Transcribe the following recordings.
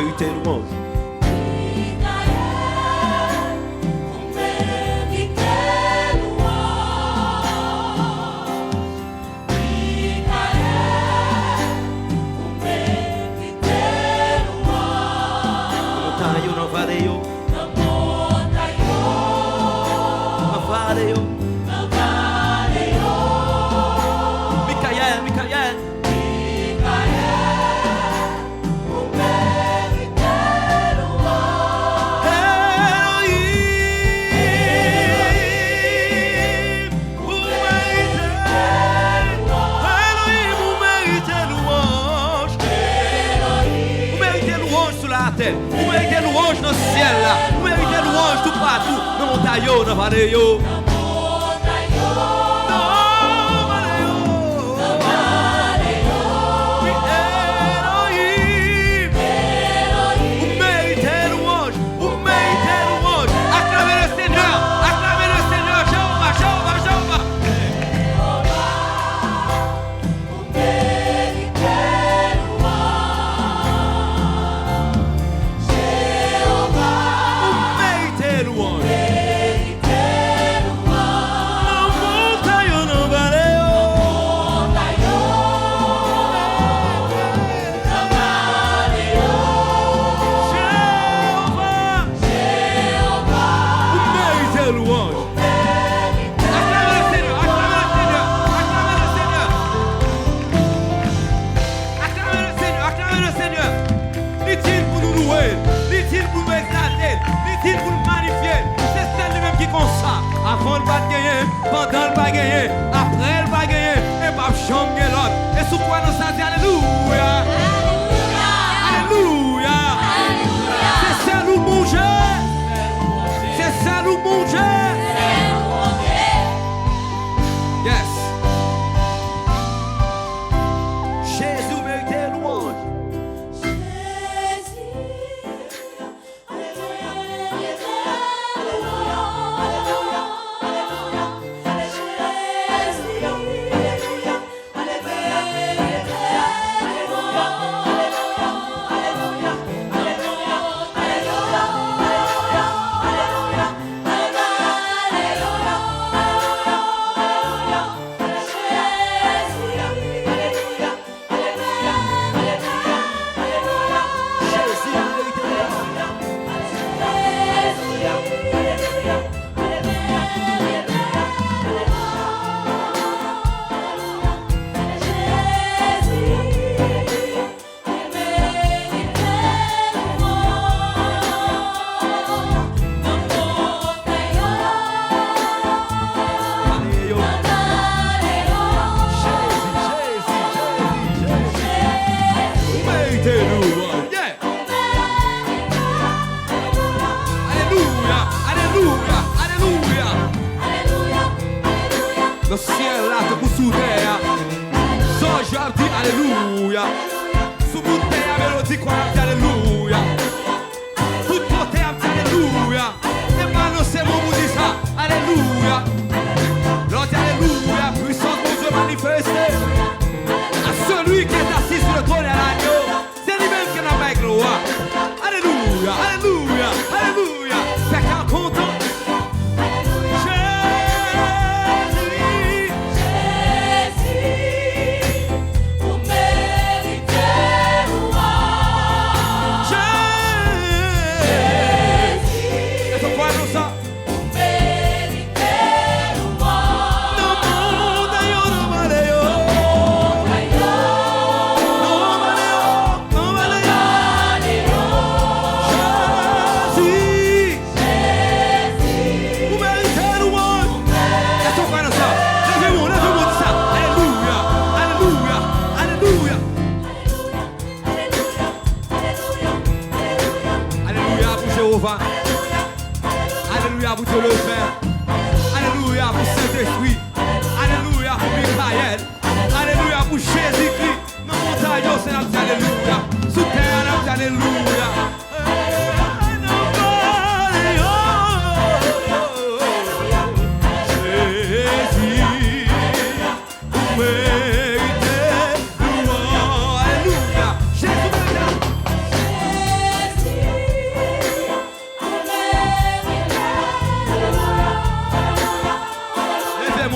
méritez louange. Vous méritez louange dans le ciel là. Vous méritez louange tout partout. Dans le montagne, dans le vallée. Avant le pas gagner, pendant le pas gagner, après le pas gagner, et pas chambre l'autre. Et sous quoi nous ça dit alléluia. Alléluia. C'est ça nous manger. C'est ça nous manger. Yes. Jésus mérite louange. Le ciel là te pour sous terre. Sans joie dit alléluia. Sous bout de terre mélodie quoi dit alléluia. Tout côté a dit alléluia. Et maintenant c'est mon vous dit ça. Alléluia. L'autre alléluia. Puissance de Dieu manifestée. À celui qui est assis sur le trône et à l'agneau. C'est lui-même qui n'a pas gloire. Alléluia. Alléluia. Alléluia. C'est qu'un content.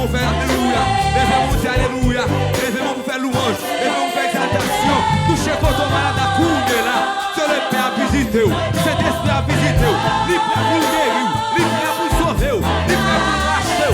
pour faire alléluia. Levez-moi pour dire alléluia. Levez-moi pour faire louange. Levez-moi pour faire exaltation. Touchez votre malade à couper là. Sur le Père à visiter. Cet esprit à visiter. Libre pour vous guérir. Libre pour vous sauver. Libre pour vous racheter.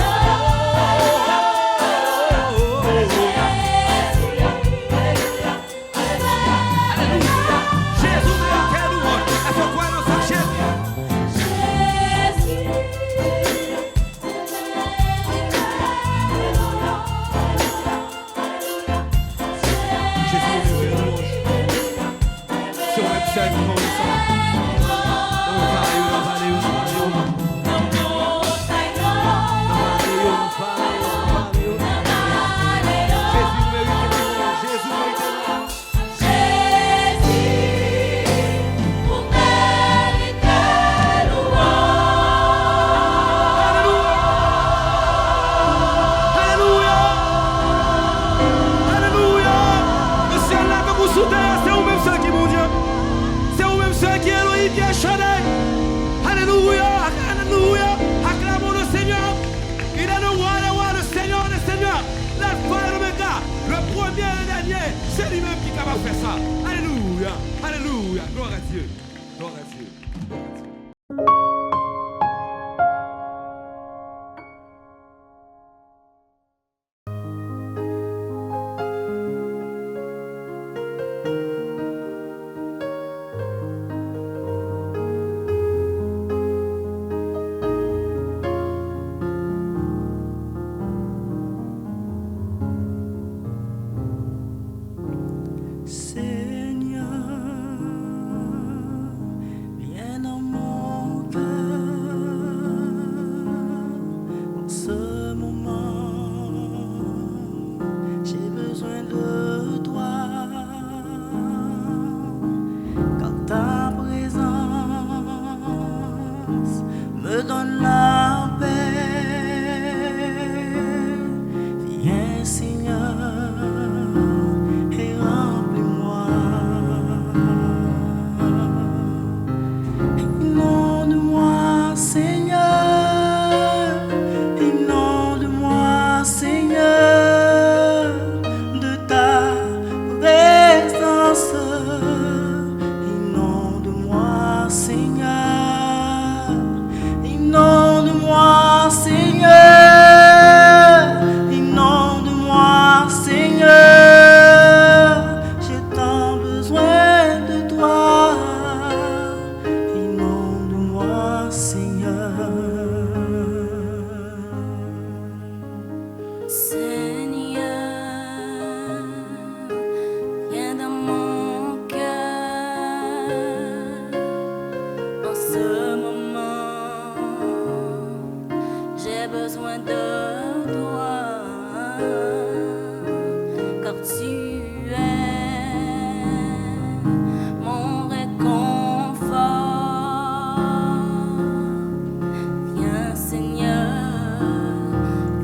C'est lui-même qui est capable de faire ça. Alléluia, alléluia, gloire à Dieu, gloire à Dieu.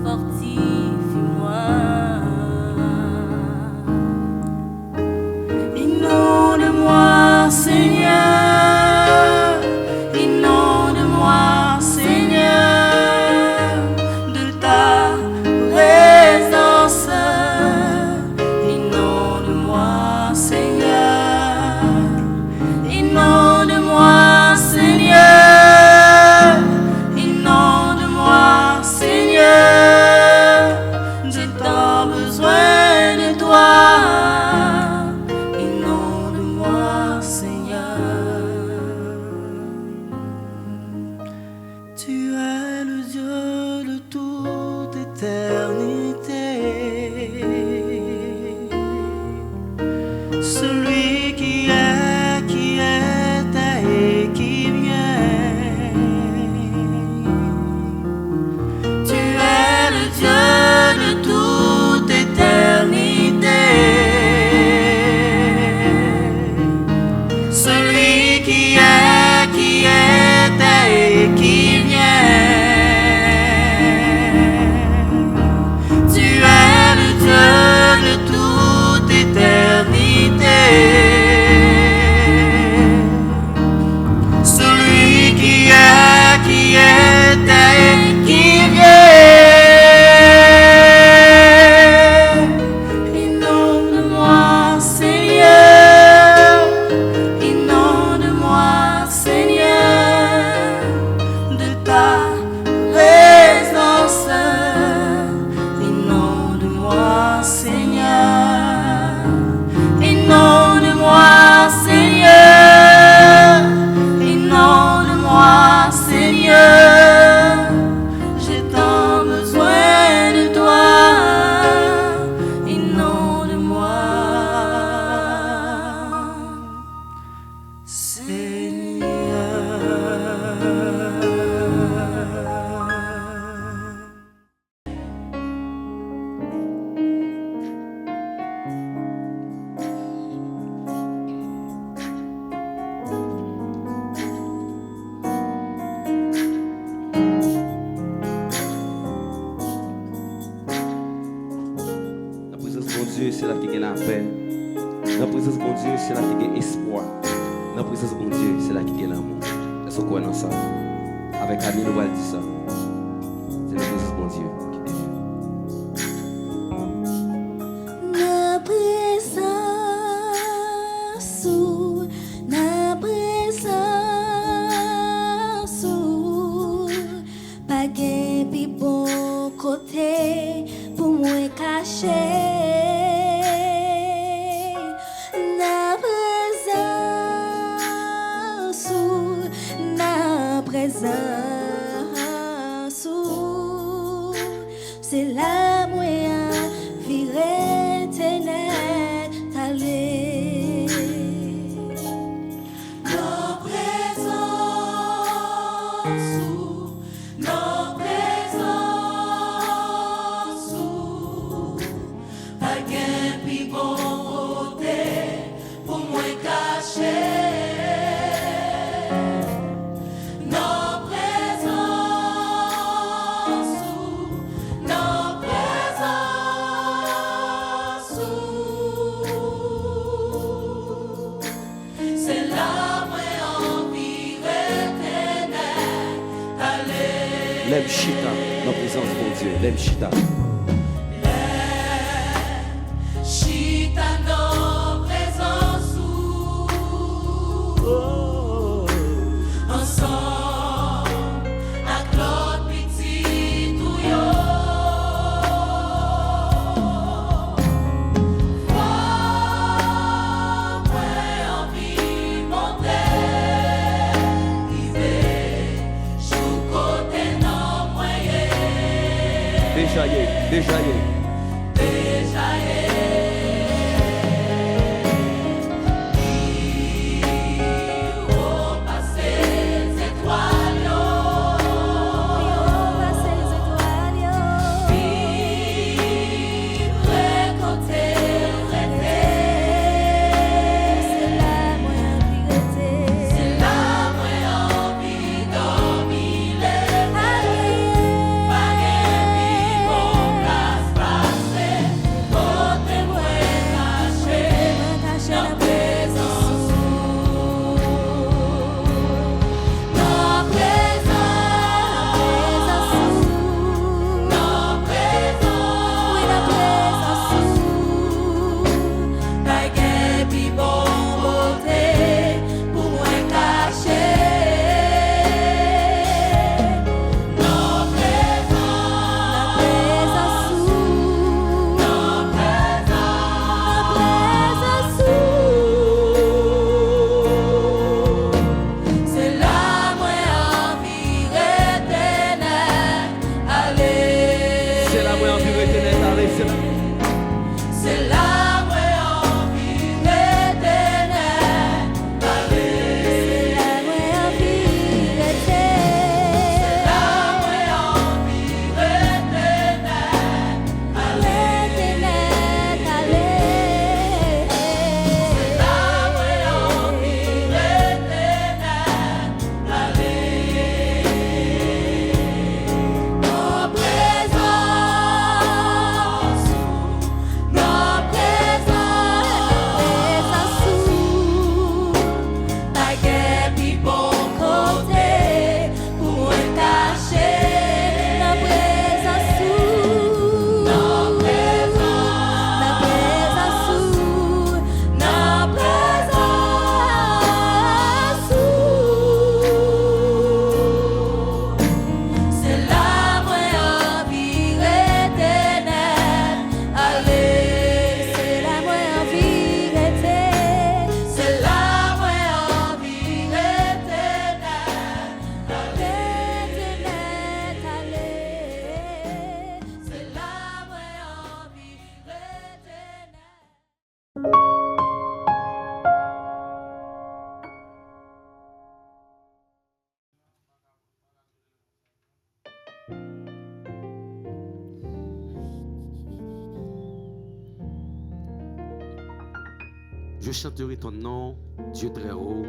Fortifie-moi. Dieu, c'est là qu'il y a la paix. Dans la présence de mon Dieu, c'est là qu'il y a espoir. Dans la présence de mon Dieu, c'est là qu'il y a l'amour. Est-ce qu'on croit dans ça? Avec Camille, nous allons dire ça. C'est la présence de mon Dieu. Pour moi cacher na présence c'est la moyen virer ténèbres t'aller na présence L'aime chita, dans la présence de mon Dieu. L'aime chita. Chita dans présence ensemble avec l'autre petit touillon. Déjà y est. Je chanterai ton nom, Dieu très haut.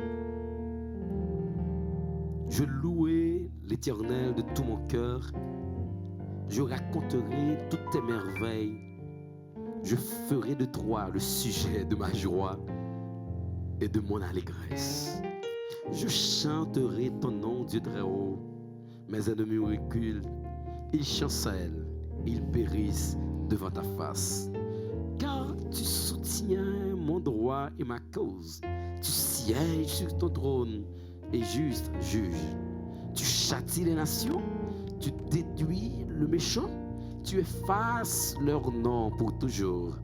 Je louerai l'Éternel de tout mon cœur. Je raconterai toutes tes merveilles. Je ferai de toi le sujet de ma joie et de mon allégresse. Je chanterai ton nom, Dieu très haut. Mes ennemis reculent, ils chancellent, ils périssent devant ta face. Car tu soutiens mon droit et ma cause. Tu sièges sur ton trône et juste juge. Tu châties les nations, tu détruis le méchant, tu effaces leur nom pour toujours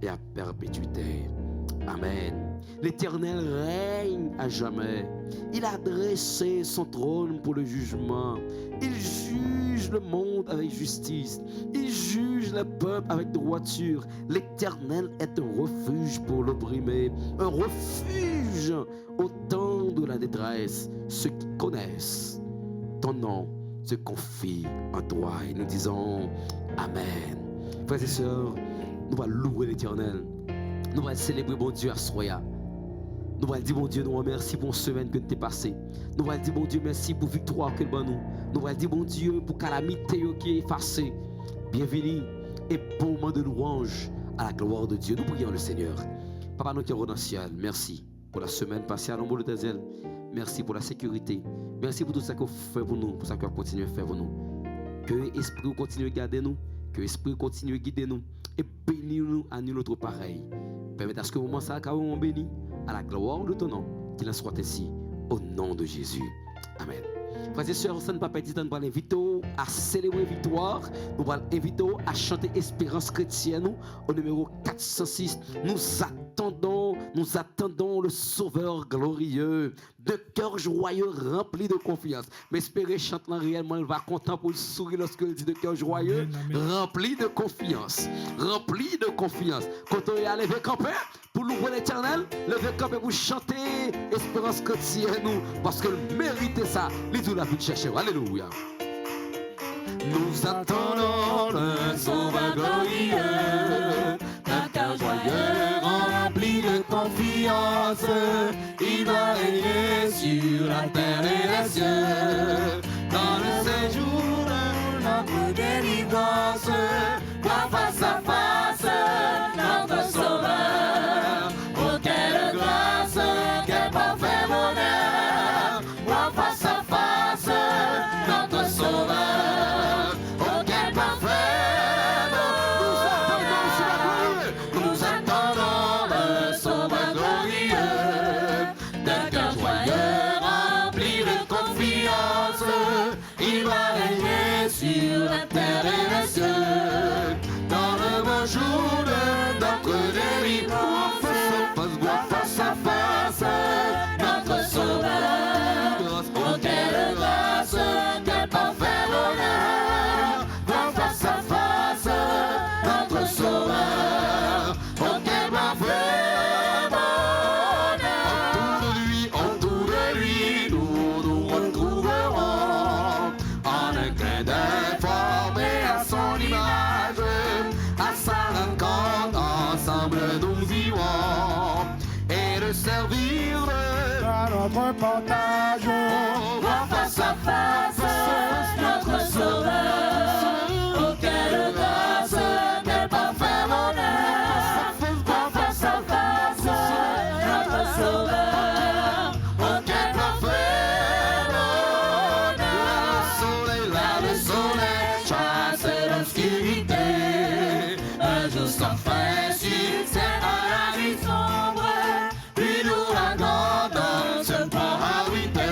et à perpétuité. Amen. L'Éternel règne à jamais. Il a dressé son trône pour le jugement. Il juge le monde avec justice. Il juge le peuple avec droiture. L'Éternel est un refuge pour l'opprimé, un refuge au temps de la détresse. Ceux qui connaissent ton nom se confient en toi. Et nous disons Amen. Frères et sœurs, nous allons louer l'Éternel. Nous allons célébrer bon Dieu à Soya. Nous allons dire bon Dieu, nous remercions pour une semaine que nous avons passée. Nous allons dire bon Dieu, merci pour la victoire que nous. Nous allons dire bon Dieu pour la calamité qui est effacée. Bienvenue et bon moment de louange à la gloire de Dieu. Nous prions le Seigneur. Papa, nous qui sommes dans le ciel, merci pour la semaine passée à l'ombre de tes ailes. Merci pour la sécurité. Merci pour tout ça que vous faites pour nous, pour ça que vous continuez à faire pour nous. Que l'Esprit continue à garder nous, que l'Esprit continue à guider nous et bénir nous à nous notre pareil. Permettez à ce que moment ça on béni à la gloire de ton nom, qu'il en soit ainsi au nom de Jésus. Amen. Frères et sœurs, ça ne va pas dire, nous allons inviter à célébrer victoire, nous allons inviter à chanter Espérance chrétienne au numéro 406. Nous attendons le Sauveur glorieux, de cœur joyeux, rempli de confiance. Mais espérez chanter réellement, il va content pour le sourire lorsque il dit de cœur joyeux, rempli de confiance. Rempli de confiance. Quand on est à lever camper pour louer l'Éternel, lever camper pour chanter Espérance chrétienne, parce que mérite ça. Les la vie de chercher. Alléluia. Nous attendons le Sauveur glorieux, d'un cœur joyeux, rempli de confiance. Il va régner sur la terre et les cieux. Dans le séjour de notre délivrance, voir face à face notre Sauveur. Oh, quelle grâce, quel parfait bonheur, voir face à face notre Sauveur. Oh, quel parfait bonheur. Nous attendons le Sauveur glorieux, d'un cœur joyeux, rempli de confiance. Il va régner sur la terre et les cieux. Dans le beau jour de notre délivrance, voir face à face notre Sauveur. Oh, quelle grâce, quel parfait bonheur, voir face à face notre Sauveur. Oh, quel parfait bonheur. Autour de lui, nous nous retrouverons en un clin d'œil formé à son image. À sa rencontre, ensemble nous irons et de servir à notre partage. Voir face à face notre Sauveur. Oh, quelle grâce, quel parfait bonheur, voir face à face notre Sauveur. Oh, quel parfait bonheur. Le soleil chasse l'obscurité. Un jour sans fin sur cette nuit sombre, puis l'ouragan dans ce port abrité.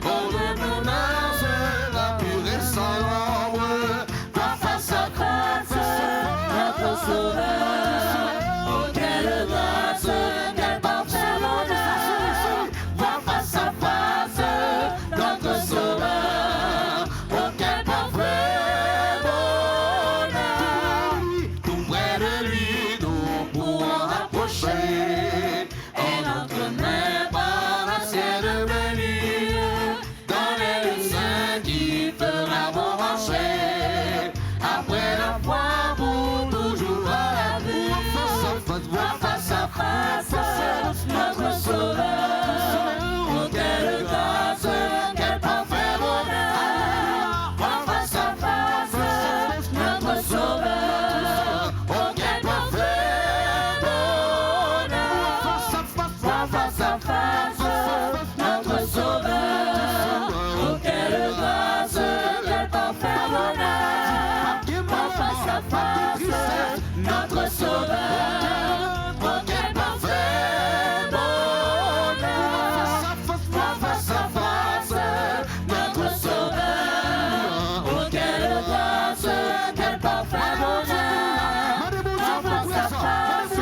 On ne menace la pure et sans l'ombre, voir face à face notre Sauveur. Oh, quelle grâce, quel parfait bonheur, voir face à face notre Sauveur. Oh, quel parfait bonheur. Tout près de face, notre sauveur. Oh, quel parfait bonheur. Voir face à face, notre sauveur. Oh, quelle grâce, quel parfait bonheur. Voir face à face,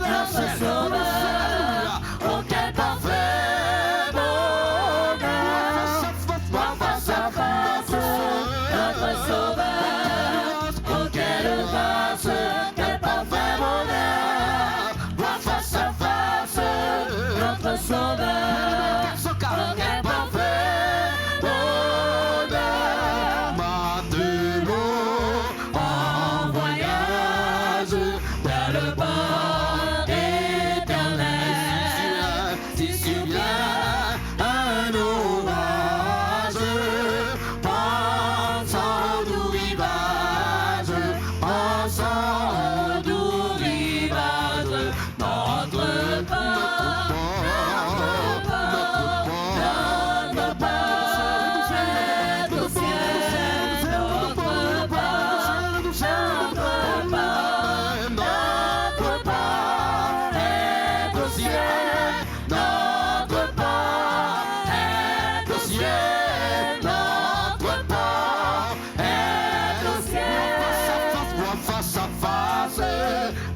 notre sauveur. Oh, quel parfait bonheur. Voir face à face, notre sauveur. Oh, quelle grâce, quel parfait bonheur. Voir face à face, notre sauveur. Oh, quel parfait bonheur. Maintenant, En voyage vers le port éternel. si survient un orage, pensant au doux rivage, pensant au doux rivage, Notre port, notre port, notre port est au ciel. Notre port, notre port est au ciel. Notre port est au ciel. Notre port est au ciel. face à face,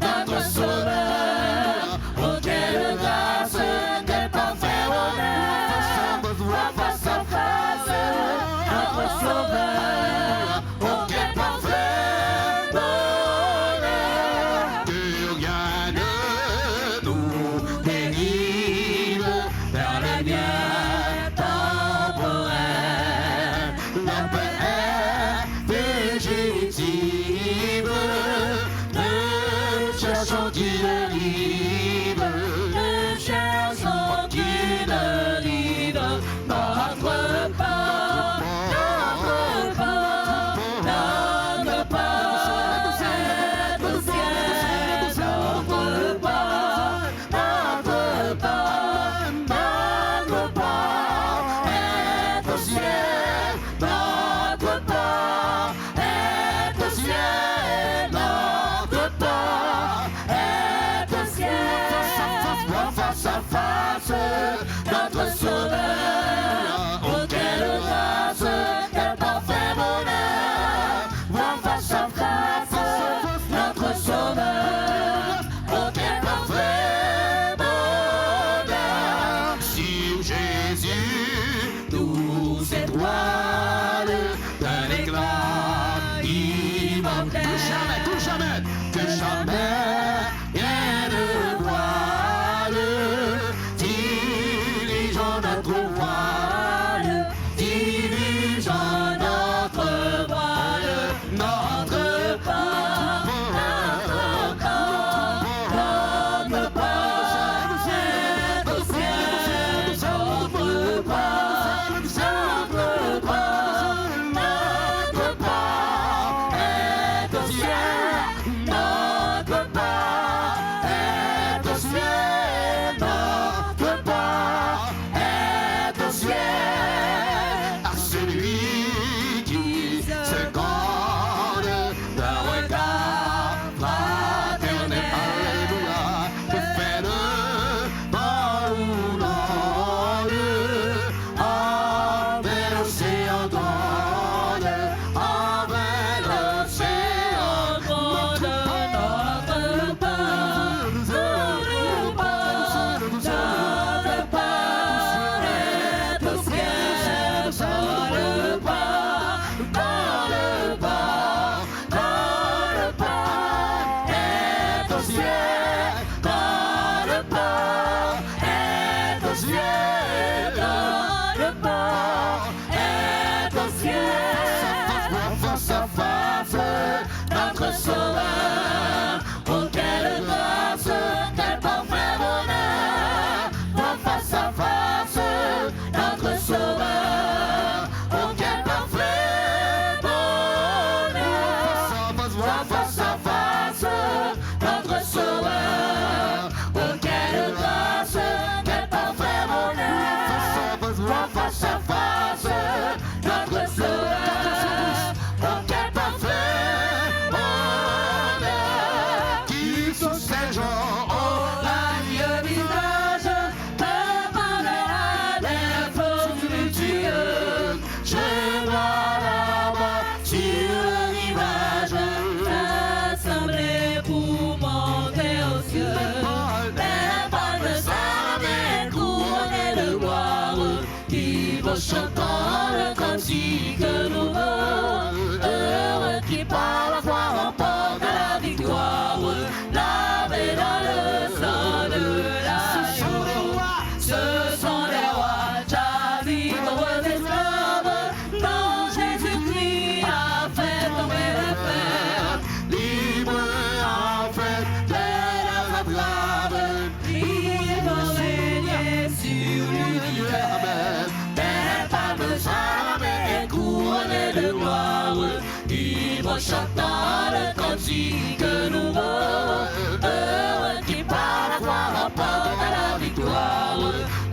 Notre sauveur, oh quelle grâce, quel parfait honneur. Voir face à face, notre sauveur, oh quel parfait bonheur. que rien ne nous dérive vers les biens temporaires. La paix est fugitive, ne cherchons qu'une rive, Nous cherchons qu'une rive, notre port, notre port, notre port est au ciel. Notre port, notre port, notre port est au ciel. Notre port est au ciel. Notre port est au ciel. face à face, Notre sauveur, oh quelle grâce, quel parfait bonheur. Voir face à face, notre sauveur, oh quel parfait bonheur. sur Jésus, douze étoiles d'un éclat immortel. Que jamais rien ne voile, dirigeant notre voile, Dirigeant notre voile, notre port, notre port, notre port est au ciel. Notre port, notre port, notre port est au ciel. Notre port est au ciel. Notre port est au ciel. à celui qui se garde d'un regard fraternel. Alléluia, que fait le bas ou l'onde, envers l'océan grande, envers l'océan Notre port, notre port, notre port est au ciel. Dans le port, dans le port, dans le port est au ciel. Dans le port est au ciel. Dans le port est au ciel. face à face, Notre sauveur, oh quelle grâce, quel parfait bonheur. Voir face à face, notre sauveur, oh quel parfait bonheur. Voir face à face, notre sauveur, oh quelle grâce, quel parfait bonheur. Voir face à face, notre sauveur, oh quel parfait bonheur. chantant le cantique nouveau. Heureux qui par la foi remporte la victoire,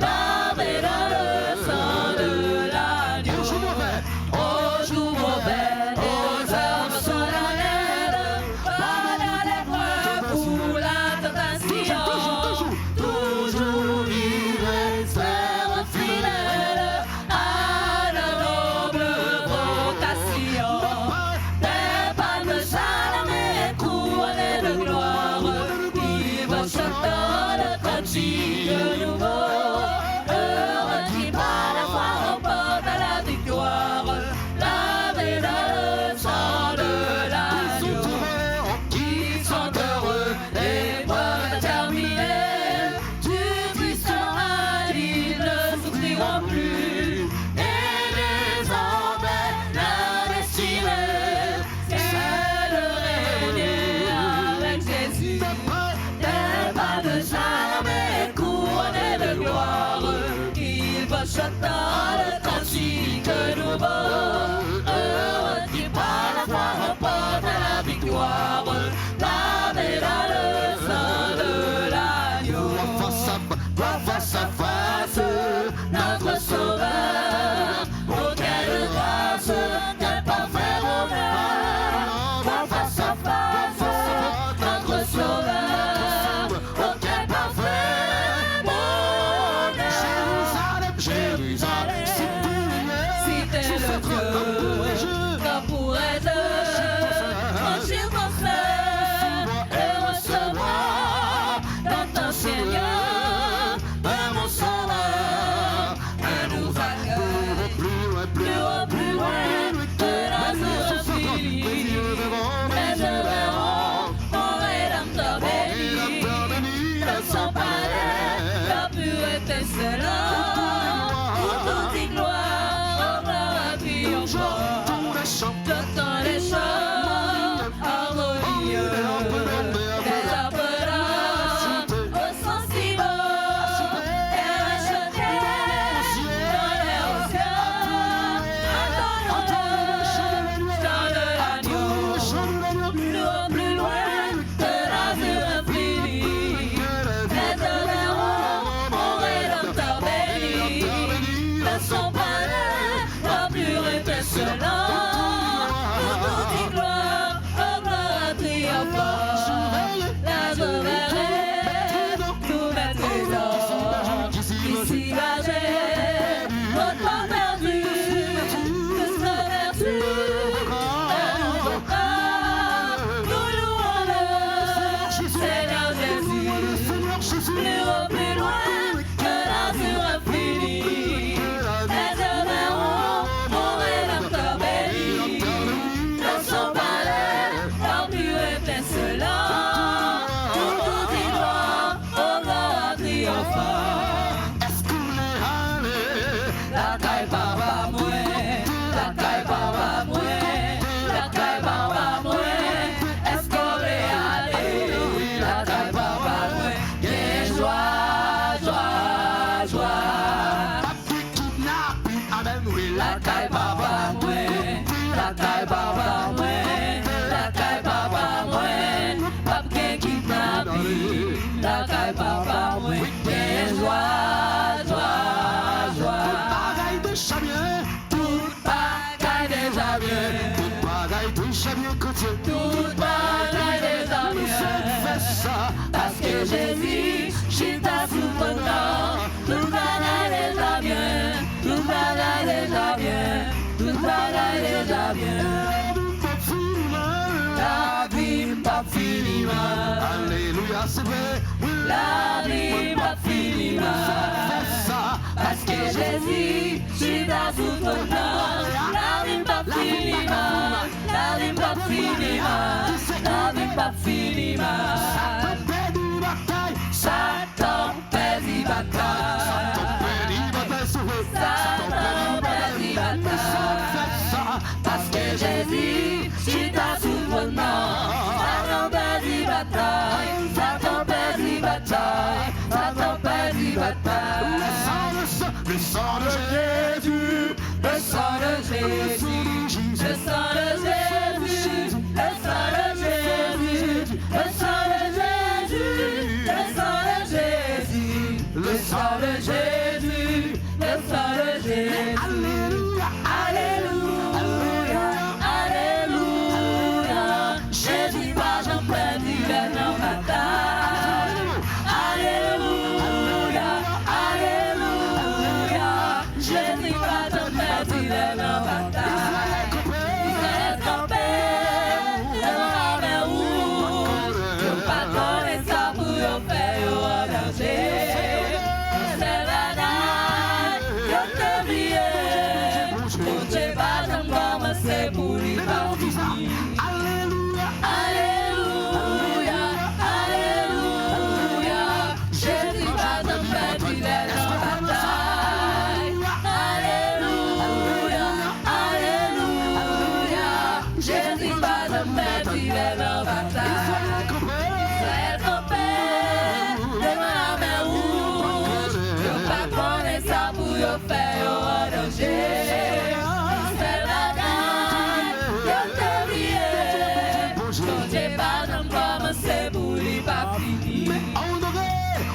lavé dans le sang de l'agneau. Au jour mauvais, aux heures solennelles, pendant l'épreuve pour la tentation, toujours il restera fidèle à la noble vocation. Des palmes charmées couronnées de gloire, il va chantant le cantique nouveau. Heureux qui par la foi remporte la victoire, lavé dans le sang de l'agneau. Qui sont heureux, l'épreuve est terminée. Du Christ mal, ils ne souffriront plus. Et désormais, la destinée, c'est de régner avec Jésus. Des pas de charme couronnés de gloire, il va chantant le cantique nouveau. Heureux qui par la foi remporte la victoire, lavé dans le sang de l'agneau. Face à face, notre Sauveur, auquel de grâce, quel parfait bonheur. Face à face, notre Sauveur, auquel parfait bonheur. Jérusalem, si t'es le Dieu, quand pourrais-je franchir ton seuil et recevoir dans ton Seigneur mon sauveur, un nouveau cœur, plus loin que l'azur infini. Mais je verrai mon Rédempteur béni dans son palais, la pureté excellente, pour toute gloire, gloire à triomphant. J'entends les chants harmonieux des appelants au sentiment et rachetés dans les océans. Entends le chant de l'agneau, plus loin que l'azur infini. Mais je verrai mon Rédempteur béni dans son palais, la pureté excellente. Plus loin que l'azur infini, mais je verrai mon Rédempteur béni dans son palais, la pureté excellente, pour toute gloire, au gloire triomphant. Est-ce qu'on est allé? La caille papa moué, la caille papa moué, la caille papa moué. Est-ce qu'on est allé? La caille papa moué. La caille papa moué, la caille papa moué, la caille papa moué, papa qui kidnappé, la caille papa moué, et joie, joie, joie. Toute bagaille déjà bien, toute bagaille déjà bien, toute bagaille déjà bien, parce que Jésus, j'ai ta souffrance, toute bagaille déjà bien. Tout bagaille déjà bien, tout bagaille déjà bien. La vie pas finie, alléluia, c'est vrai. La vie pas finie, parce que Jésus, c'est ta souffrance. La vie pas finie, la vie pas finie, la vie pas finie. Satan perd des batailles. Satan perd des batailles. Parce que Jésus, c'est ta souffrance. Satan perd des batailles. Satan perd des batailles. Satan perd des batailles. Le sang de Jésus, le sang de Jésus, le sang de Jésus. Dieu pas jamais commencé pour lui pas fini.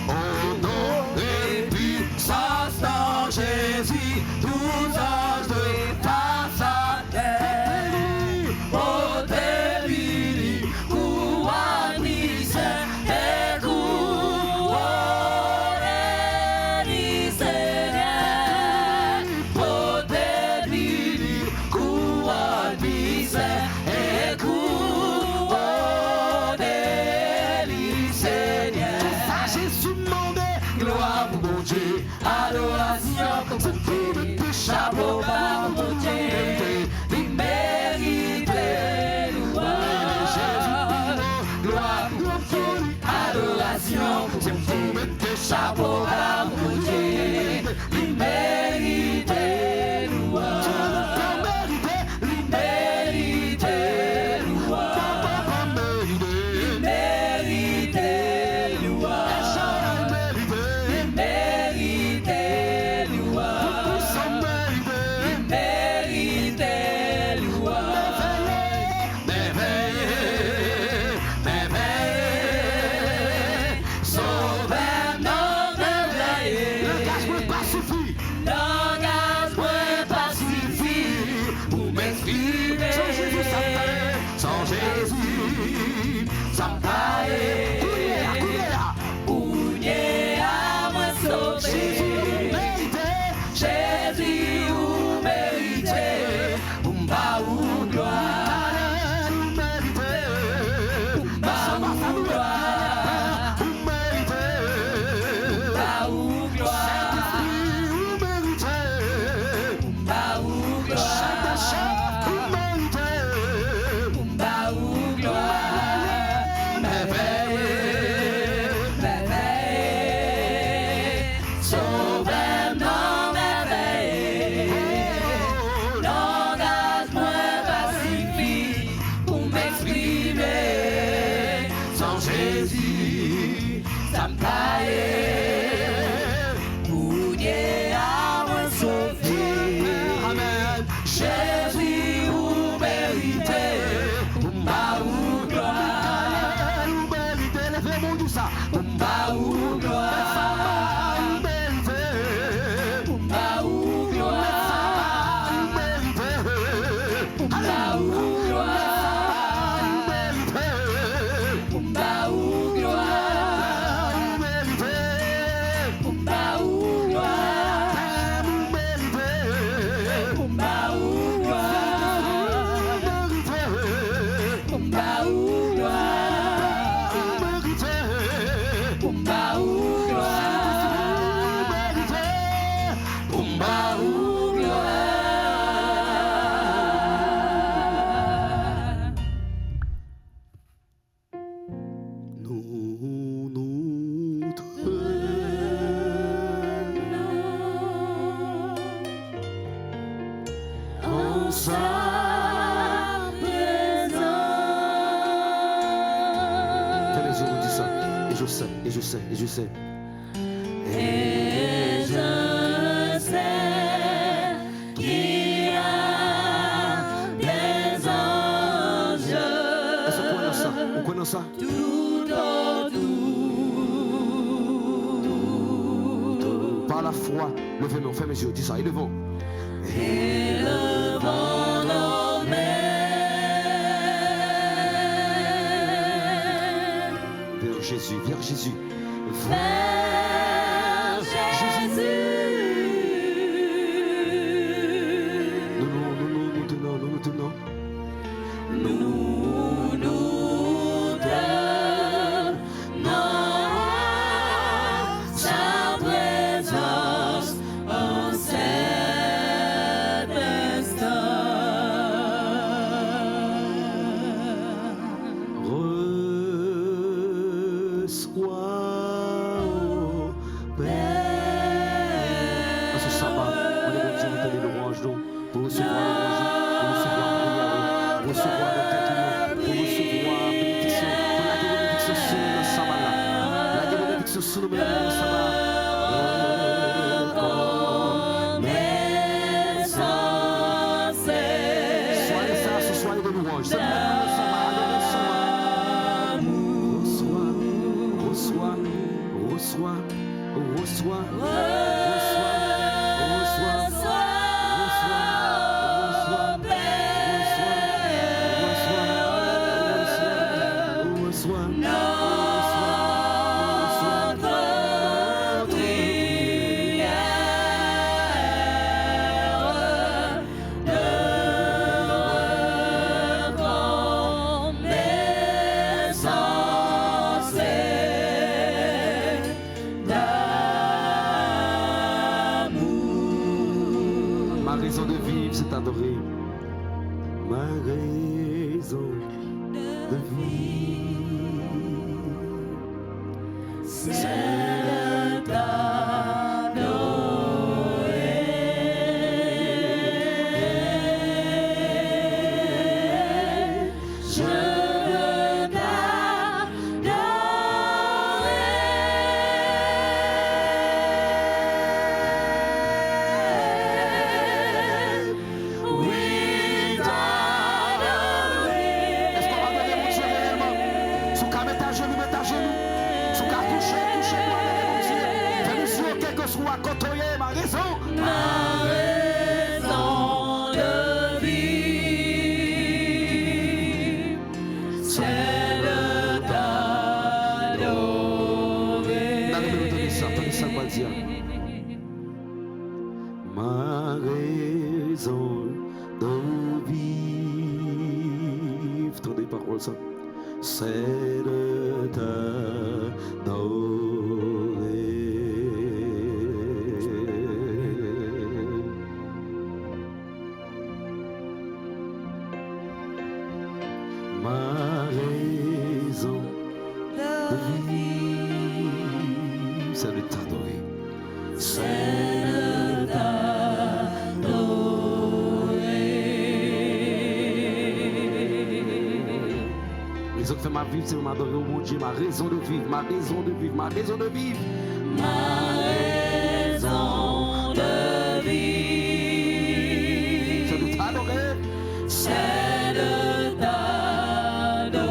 Honoré, puissance dans Jésus, tous anges de face à terre. Ôtez-lui, couronne Saint et couronne Seigneur. Ôtez-lui, couronne Saint et couronne Seigneur. Jésus demandait gloire pour mon Dieu, adoration pour mon Dieu, chapeau par mon Dieu, il mérite louange. Gloire pour mon Dieu, adoration pour mon Dieu, chapeau par mon Dieu, il mérite louange. Il mérite louange. Il mérite louange. Il mérite louange. Il mérite louange. Merveilleux, sauveur-nous, merveilleux. Langage-moi pas suffit. Langage-moi pas suffit pour m'exprimer. Sans Jésus, ça me paraît. Sans Jésus, ça me paraît. Oubliez à moi sauver. Jésus, vous méritez. Oumba ou gloire. Oumba ou gloire. Oumba ou gloire. Oumba ou gloire. Oumba ou gloire. Merveilleux, merveilleux, sauveur-nous, merveilleux. Langage-moi pas suffit pour m'exprimer. Sans Jésus, ça me taille. Oubliez à moi sauver. Amen. Jésus, vous méritez. Oumba ou gloire. Oumba ou gloire. Oumba ou gloire. Oumba ou gloire. Oumba ou gloire. Oumba ou gloire. Oumba ou gloire. Oumba ou gloire. Oumba ou gloire. Oumba ou gloire. Nous en sa présence. Tenez, je vous dis ça, et je sais, et je sais, et je sais. Et je sais qu'il y a des anges Est-ce qu'on connaît ça? On connaît ça? tout autour. Par la foi, levez mes fermez les yeux, dis ça, et levons. Et le vent nos mains Vers Jésus, vers Jésus. vers Jésus. Nous tenons. Nous tenons sa présence en cet instant. Reçois, ô Père, reçois. Ma raison de vivre, c'est t'adorer. Ma raison de vivre, c'est ma raison de vivre. Tant des paroles, ça, c'est de t'adorer. Ma raison de vivre, c'est de t'adorer. Raison que fait ma vie, c'est de m'adorer au bon Dieu. Ma raison de vivre, ma raison de vivre, ma raison de vivre. Ma raison de vivre, C'est de t'adorer. c'est de t'adorer.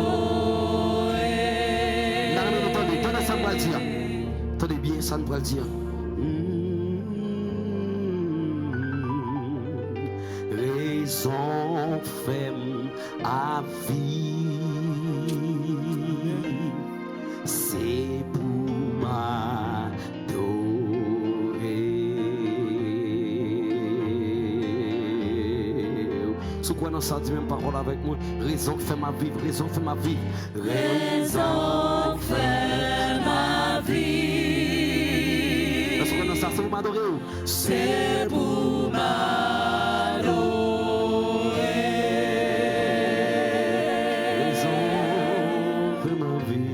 Attendez, ça me va le dire. Attendez bien, ça me va le dire. Raison ferme à vivre, c'est pour m'adorer. Sous quoi non ça dit même parole avec moi. Raison fait ma vie, raison fait ma vie. Raison fait ma vie, Sous quoi non ça c'est pour m'adorer. c'est pour Raison fait ma vie.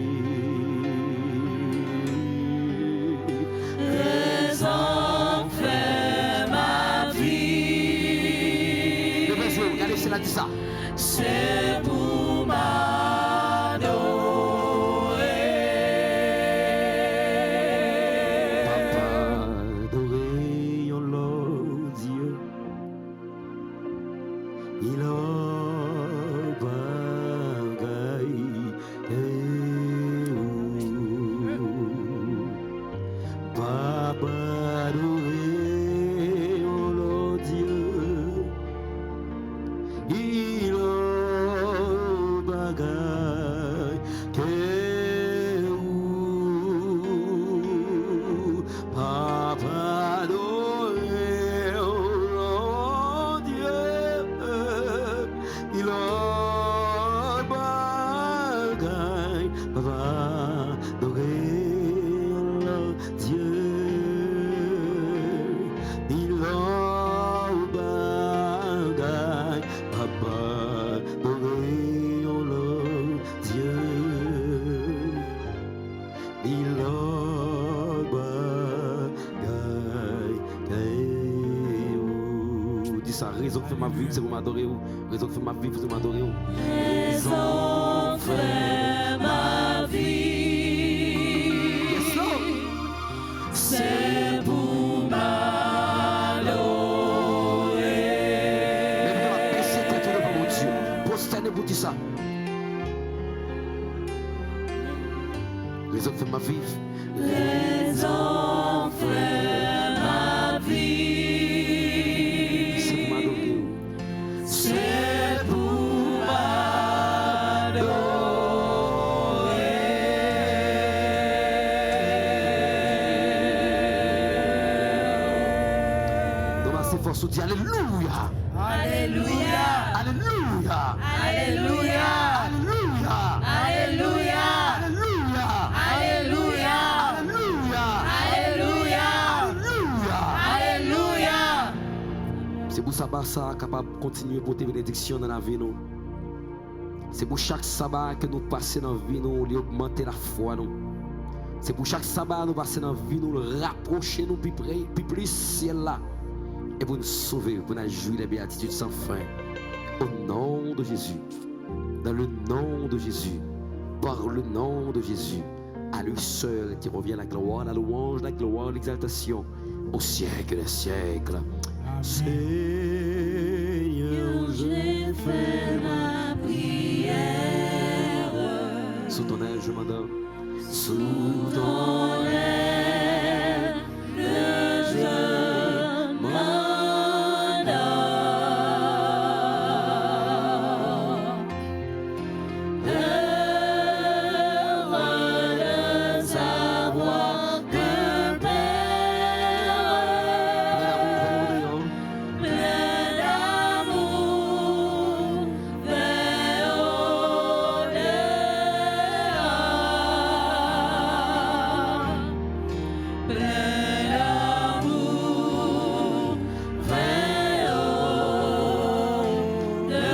raison fait ma vie, Regardez, c'est là dit ça. c'est pour m'adorer. Papa, adoré, oh Lord Dieu. Il a bagaille Papa, adoré, oh Lord Dieu. Il a bagaille Papa, adoré, oh Lord Dieu. Il a bagaille Papa, adoré, oh Lord Dieu. Il a bagaille Papa, adoré, oh Lord Dieu. Il a bagaille dis ça, raison que fait ma vie, c'est pour m'adorer. Raison que fait ma vie, c'est pour m'adorer. Raison fait ma vie, Yes, Lord. c'est pour m'adorer. Même dans la paix, c'est toi devant mon Dieu. Prosternez-vous, dis ça. Raison que fait ma vie. Raison fait ma vie, C'est pour m'adorer. c'est pour m'adorer. force, on dit Alléluia. Alléluia. Alléluia. Alléluia. Alléluia. Alléluia. Alléluia. Alléluia. Alléluia. Alléluia. Alléluia. Alléluia. C'est pour ça que ça capable de continuer pour tes bénédictions dans la vie nous. C'est pour chaque sabbat que nous passons dans la vie nous, augmenter la foi nous. C'est pour chaque sabbat nous passer dans la vie nous, rapprocher nous plus ciel là. Et pour nous sauver, pour nous jouir les béatitudes sans fin. Au nom de Jésus, dans le nom de Jésus, par le nom de Jésus, à lui seul qui revient la gloire, la louange, la gloire, l'exaltation, au siècle des siècles. Seigneur, J'ai fait ma prière. sous ton aile, je m'endors. Sous ton aile, je m'endors. Heureux de savoir que Père, plein d'amour, vers au-delà. Plein d'amour, vers au-delà.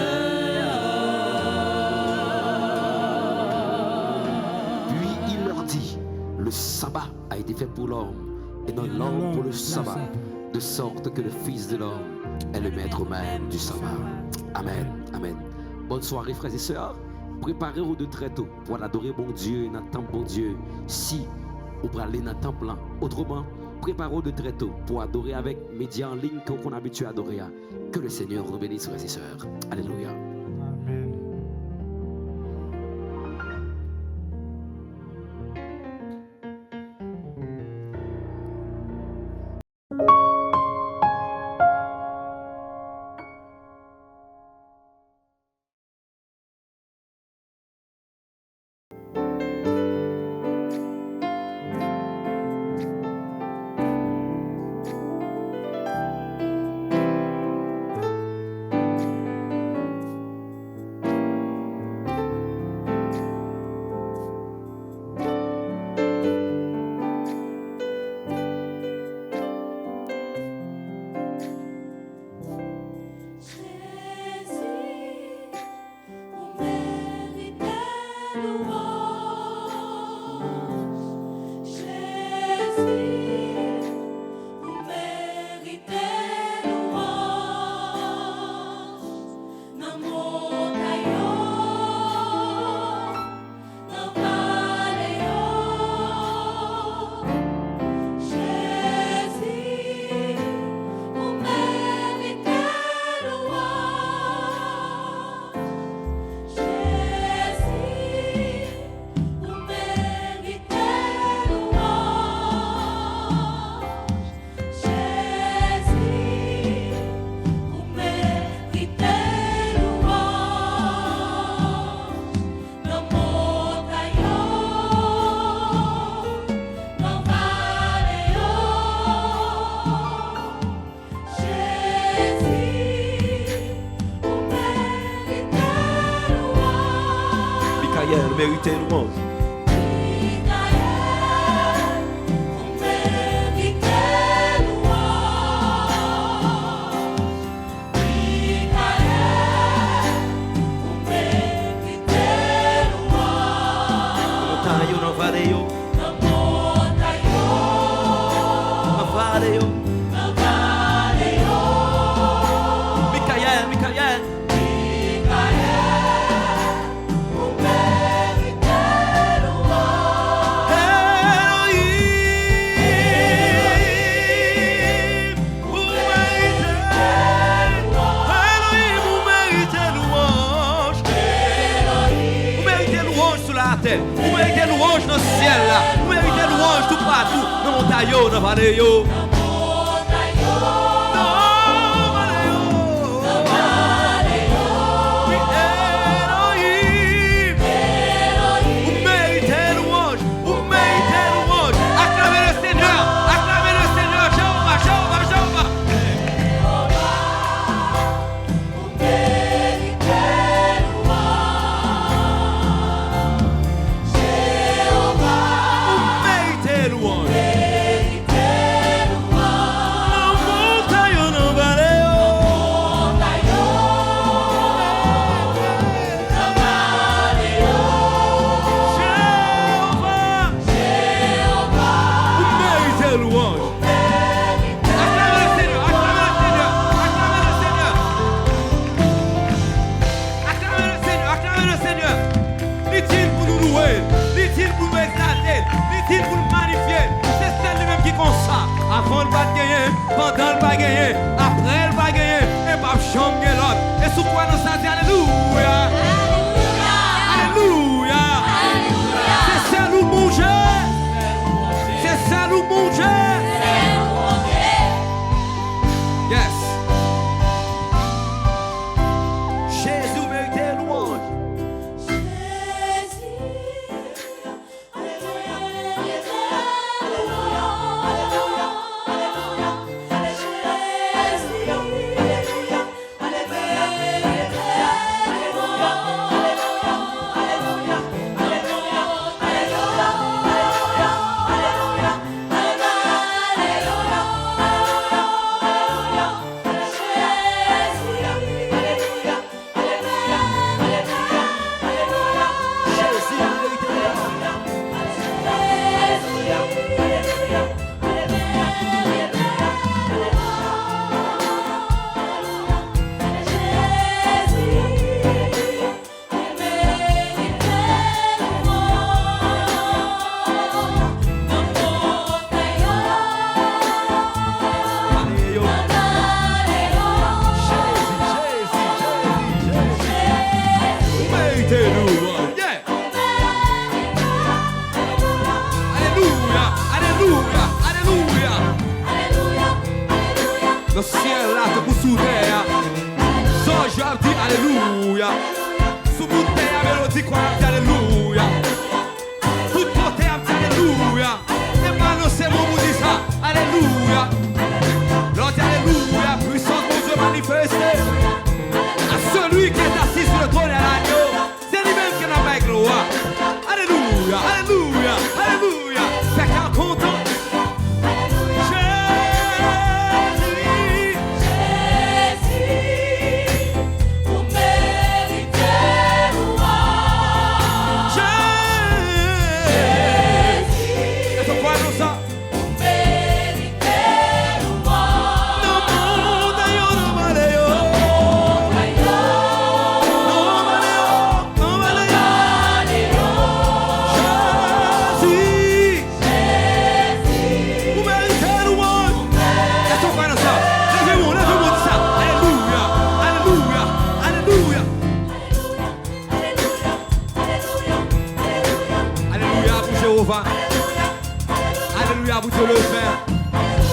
Puis il leur dit, le sabbat a été fait pour l'homme, et non l'homme pour le sabbat, de sorte que le Fils de l'homme est le maître même du sabbat. Amen, amen. Bonne soirée frères et sœurs. Préparez-vous de très tôt pour adorer bon Dieu, dans le temple bon Dieu. Si vous pouvez aller dans le temple, autrement, préparez-vous de très tôt pour adorer avec médias en ligne qu'on est habitué à adorer. Que le Seigneur nous bénisse frères et sœurs. Alléluia. Amen. Michael méritait louange. Montagne ou dans vallée yo. Dans vallée yo. Michael, Michael. Vous méritez louange dans le ciel là. Vous méritez louange tout partout. Dans mon taillot, dans la vallée yo. pendant le bagagé, après le bagagé, et pas chambre l'autre. Et sous quoi nous ça dit alléluia. Alléluia. C'est ça nous manger. C'est ça nous manger. Yes. Jésus mérite louange. Le ciel là te pour sous terre. So je dis alléluia. Sous mon terre mélodie quoi dit alléluia. Tout côté a dit alléluia. Et maintenant c'est mon vous dit ça. Alléluia. L'autre dit alléluia. Puissance de Dieu manifestée. À celui qui est assis sur le trône et à l'agneau. C'est lui-même qui n'a pas gloire. Alléluia. Alléluia. Alléluia. C'est qu'un content. Alléluia pour Dieu le Père.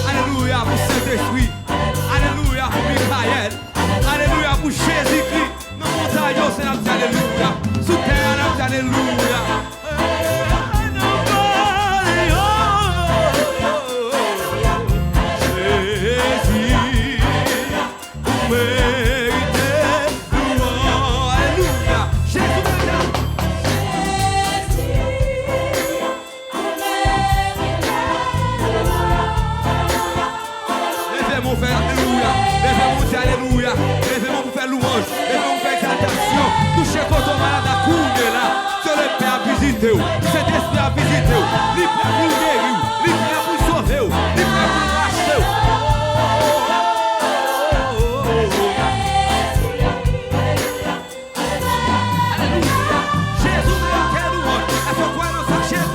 Alléluia pour Saint-Esprit. Alléluia pour Michael. Alléluia pour Jésus-Christ. Dans mon taillot, c'est notre alléluia. Sous terre, notre alléluia. Alléluia, levez-moi pour faire louange, levez-moi pour faire exaltation. Touchez quand on malade à courir là, sur le Père à visiter, cet esprit à visiter, libre pour guérir, libre pour sauver, libre pour racheter. Alléluia, Jésus mérite louange, est-ce qu'on croit dans sa chair?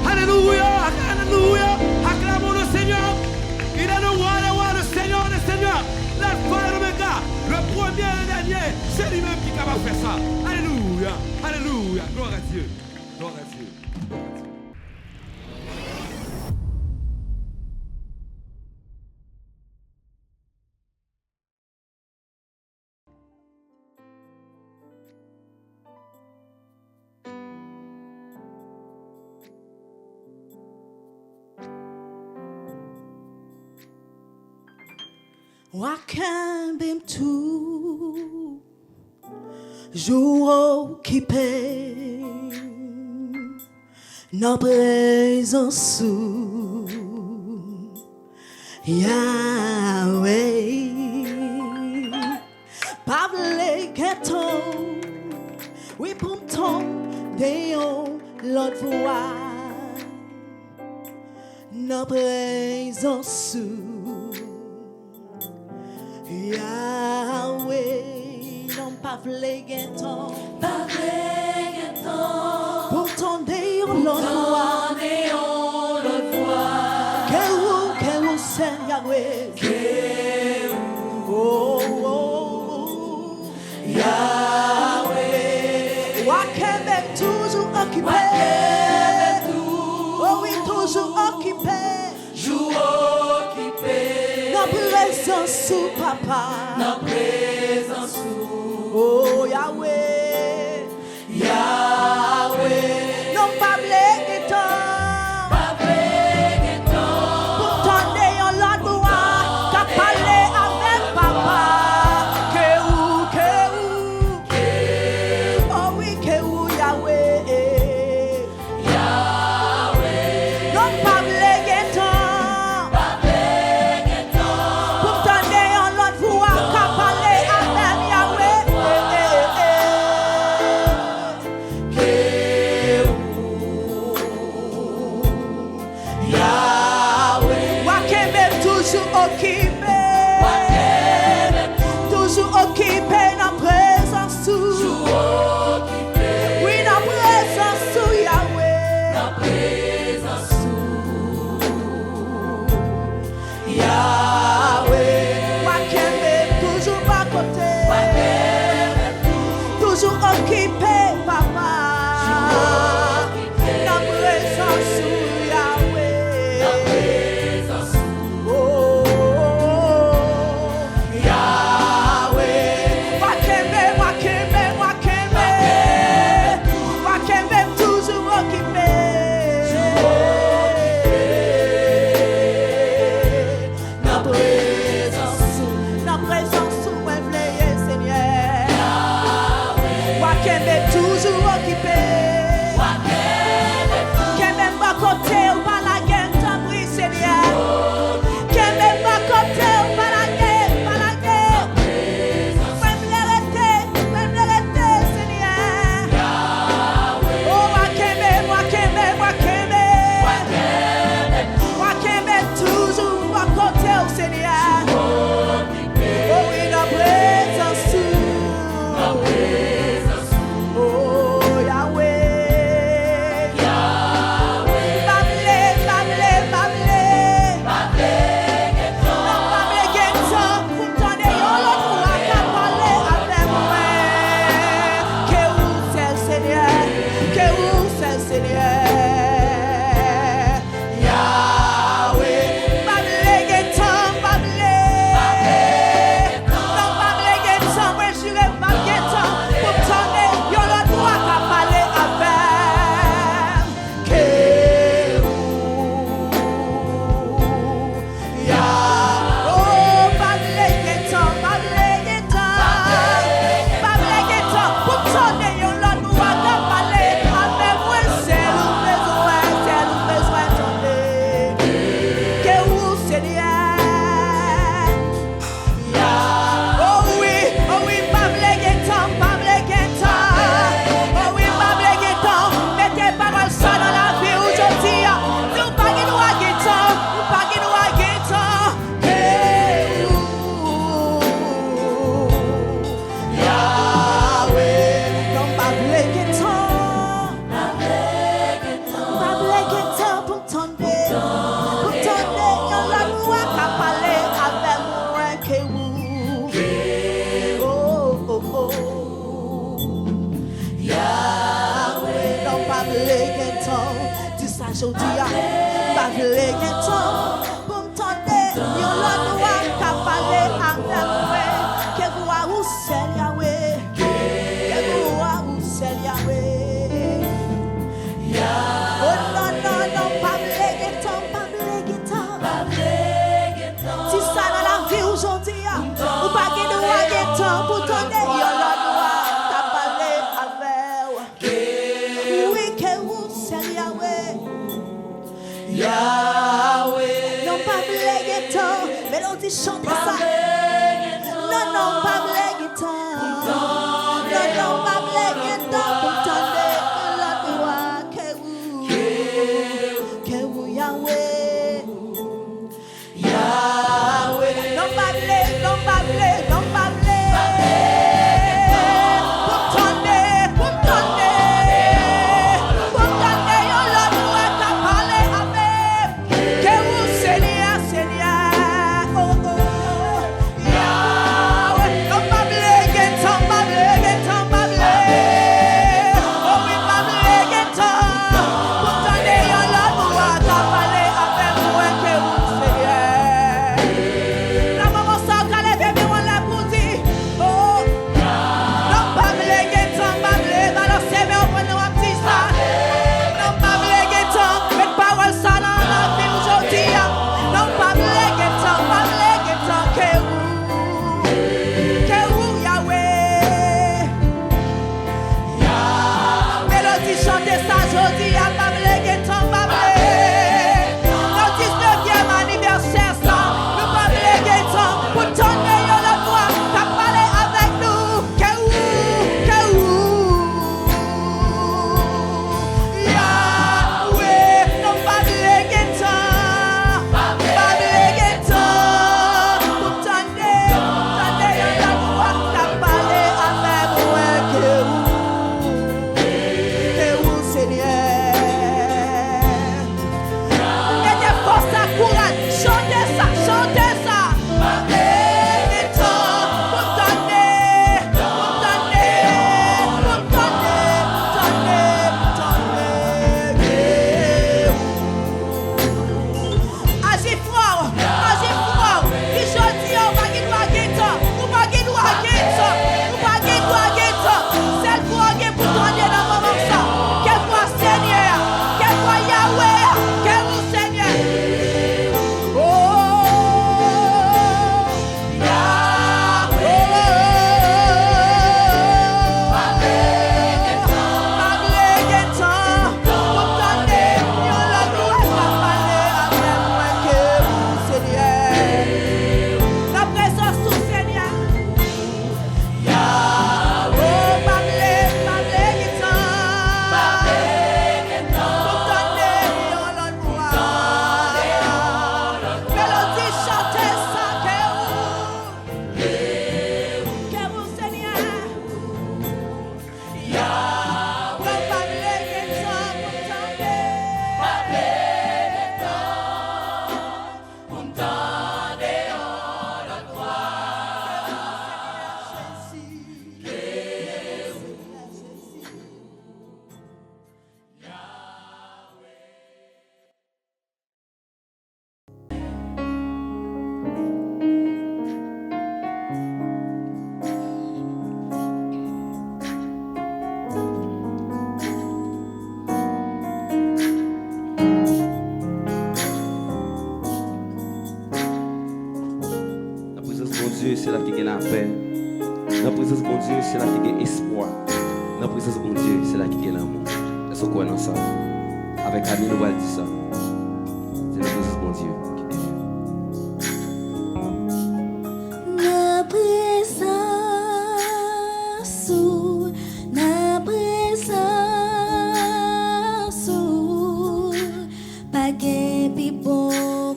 Alléluia, alléluia, acclamons le Seigneur. Il est le roi le Seigneur des seigneurs, l'alpha et l'oméga, le premier et le dernier. C'est lui-même qui est capable de faire ça. Alléluia, alléluia, gloire à Dieu, gloire à Dieu. Wakambem tout jour occupé nos présence Yahweh Pavle Keton oui pour ton déon l'autre voix nos présence Yahweh, non pas flégueton, pour ton déon l'autre voix, que ou c'est Yahweh, Yahweh, Wakembe toujours occupé, oh oui toujours occupé, nos présence sous papa, nos présence sous oh Yahweh, Yahweh, non pas blégueton, pour ton déon l'autre voix, qu'a parlé avec papa, que oh oui que Yahweh, non pas blégueton. Toujours occupé dans présence oui dans présence Yahweh Yahweh Wakembe toujours à côté toujours occupé papa dans présence Yahweh toujours occupé. Qu'elle même pas côté ou pas la guerre, t'as pris Seigneur. Qu'elle même pas côté ou pas la guerre, Même l'arrêter, Seigneur. Oh, Wakembe, toujours à côté au Seigneur. Oh, oui, la présence. Oh Yahweh, aujourd'hui, pas vle gen temps pour m'tendre, yon l'autre roi qu'a parlé avec moi, que vous ou c'est Yahweh, que vous ou c'est Yahweh. Oh non, non, non, pas vle gen temps, pas vle gen temps. Si ça dans la vie aujourd'hui, Yahweh. Non, pas blague tant, mélodie chante ça. Non, non, pas blague tant. Non, non, pas blague tant. Pour t'entendre la loi, que vous, Yahweh. Yahweh. Non, pas blague, non, pas blague, non, pas blague. c'est là qu'il y a la paix. Dans la présence de mon Dieu, c'est là qu'il y a espoir. Dans la présence de mon Dieu, c'est là qu'il y a l'amour. Est-ce qu'on croit dans ça? Avec Annie, nous allons dire ça. C'est la présence de mon Dieu qui est. Na présence, pas de plus bon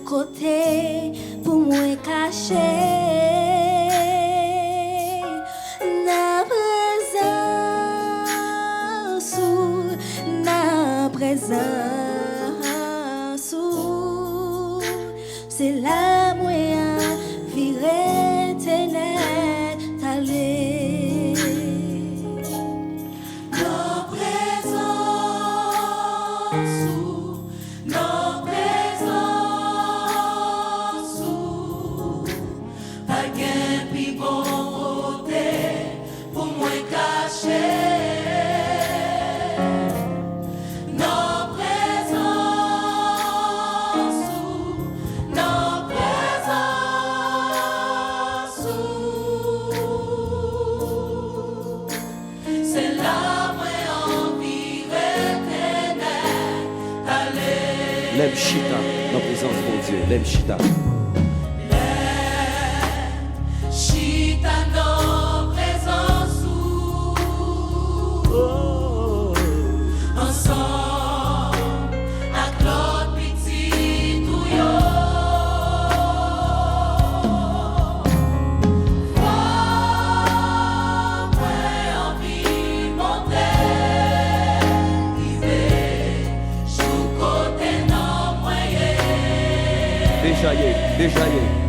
côté pour moi cacher. C'est la moyen virer ténèbres d'aller. Nos présences, pas qu'un plus bon côté pour moi cacher. L'aime chita dans la présence de mon Dieu. L'aime chita. Chita dans présence ensemble avec l'autre petit touillon. Déjà y est.